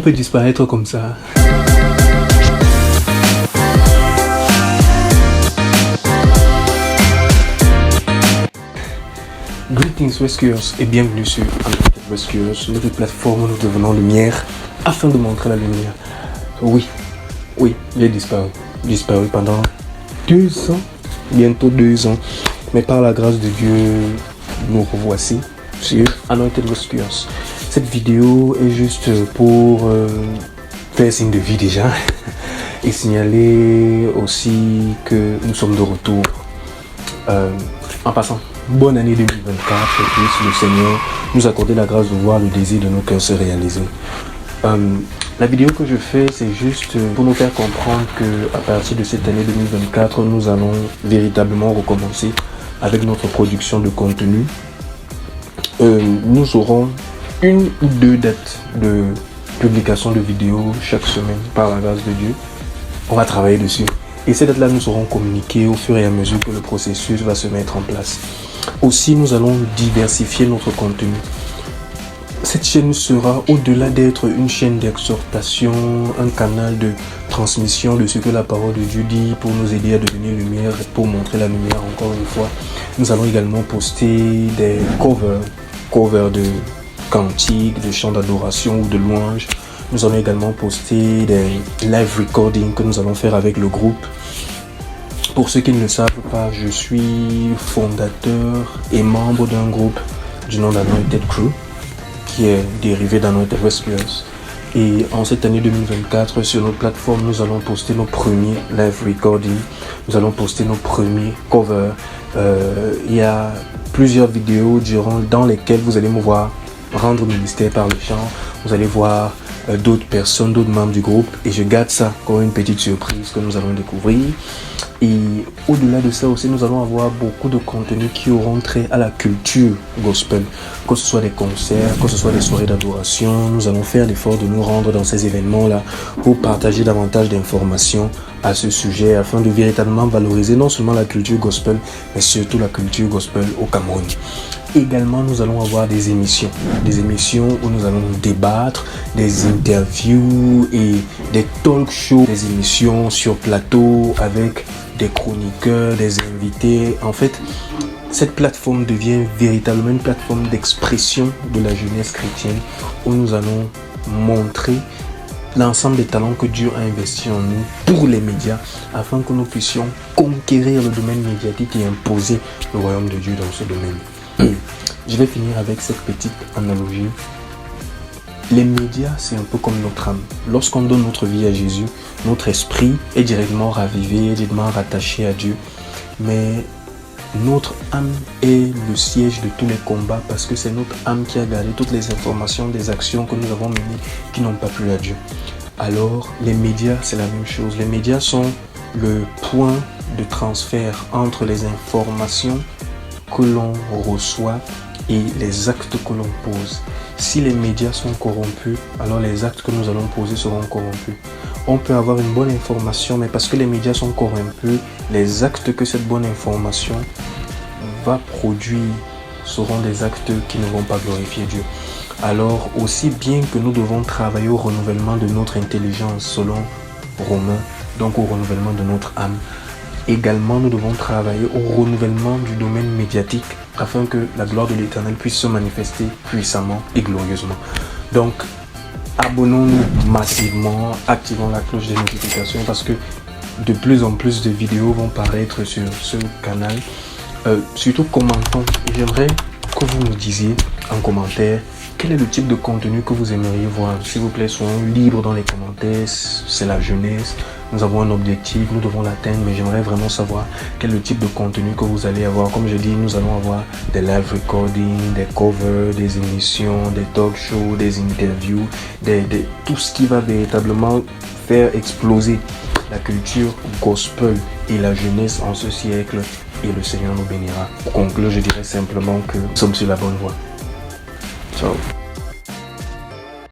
On peut disparaître comme ça. Greetings Rescuers et bienvenue sur Anointed Rescuers, notre plateforme où nous devenons lumière afin de montrer la lumière. Oui, j'ai disparu pendant 2 ans, bientôt 2 ans, mais par la grâce de Dieu, nous revoici sur Anointed Rescuers. Cette vidéo est juste pour faire signe de vie déjà et signaler aussi que nous sommes de retour. En passant, bonne année 2024 et puisse le Seigneur nous accorder la grâce de voir le désir de nos cœurs se réaliser. La vidéo que je fais, c'est juste pour nous faire comprendre que à partir de cette année 2024, nous allons véritablement recommencer avec notre production de contenu. Nous aurons 1 ou 2 dates de publication de vidéos chaque semaine par la grâce de Dieu. On va travailler dessus. Et ces dates-là nous seront communiquées au fur et à mesure que le processus va se mettre en place. Aussi, nous allons diversifier notre contenu. Cette chaîne sera, au-delà d'être une chaîne d'exhortation, un canal de transmission de ce que la parole de Dieu dit pour nous aider à devenir lumière, pour montrer la lumière encore une fois. Nous allons également poster des covers de cantiques, de chants d'adoration ou de louanges. Nous allons également poster des live recordings que nous allons faire avec le groupe. Pour ceux qui ne le savent pas, je suis fondateur et membre d'un groupe du nom d'Anointed Crew, qui est dérivé d'Anointed Rescuers. Et en cette année 2024, sur notre plateforme, nous allons poster nos premiers live recordings. Nous allons poster nos premiers covers. Il y a plusieurs vidéos dans lesquelles vous allez me voir rendre ministère par le chant. Vous allez voir d'autres personnes, d'autres membres du groupe, et je garde ça comme une petite surprise que nous allons découvrir. Et au-delà de ça aussi, nous allons avoir beaucoup de contenus qui auront trait à la culture gospel, que ce soit des concerts, que ce soit des soirées d'adoration. Nous allons faire l'effort de nous rendre dans ces événements-là pour partager davantage d'informations à ce sujet afin de véritablement valoriser non seulement la culture gospel, mais surtout la culture gospel au Cameroun. Également, nous allons avoir des émissions où nous allons débattre, des interviews et des talk shows, des émissions sur plateau avec des chroniqueurs, des invités. En fait, cette plateforme devient véritablement une plateforme d'expression de la jeunesse chrétienne où nous allons montrer l'ensemble des talents que Dieu a investis en nous pour les médias afin que nous puissions conquérir le domaine médiatique et imposer le royaume de Dieu dans ce domaine. Je vais finir avec cette petite analogie. Les médias, c'est un peu comme notre âme. Lorsqu'on donne notre vie à Jésus, notre esprit est directement ravivé, est directement rattaché à Dieu. Mais notre âme est le siège de tous les combats parce que c'est notre âme qui a gardé toutes les informations des actions que nous avons menées qui n'ont pas plu à Dieu. Alors, les médias, c'est la même chose. Les médias sont le point de transfert entre les informations que l'on reçoit et les actes que l'on pose. Si les médias sont corrompus, alors les actes que nous allons poser seront corrompus. On peut avoir une bonne information, mais parce que les médias sont corrompus, les actes que cette bonne information va produire seront des actes qui ne vont pas glorifier Dieu. Alors, aussi bien que nous devons travailler au renouvellement de notre intelligence selon Romains, donc au renouvellement de notre âme, également, nous devons travailler au renouvellement du domaine médiatique afin que la gloire de l'Éternel puisse se manifester puissamment et glorieusement. Donc, abonnons-nous massivement, activons la cloche des notifications parce que de plus en plus de vidéos vont paraître sur ce canal. Surtout commentons. Et j'aimerais que vous nous disiez en commentaire quel est le type de contenu que vous aimeriez voir. S'il vous plaît, soyons libres dans les commentaires. C'est la jeunesse. Nous avons un objectif, nous devons l'atteindre, mais j'aimerais vraiment savoir quel est le type de contenu que vous allez avoir. Comme je dis, nous allons avoir des live recordings, des covers, des émissions, des talk shows, des interviews, tout ce qui va véritablement faire exploser la culture gospel et la jeunesse en ce siècle. Et le Seigneur nous bénira. Pour conclure, je dirais simplement que nous sommes sur la bonne voie. Ciao.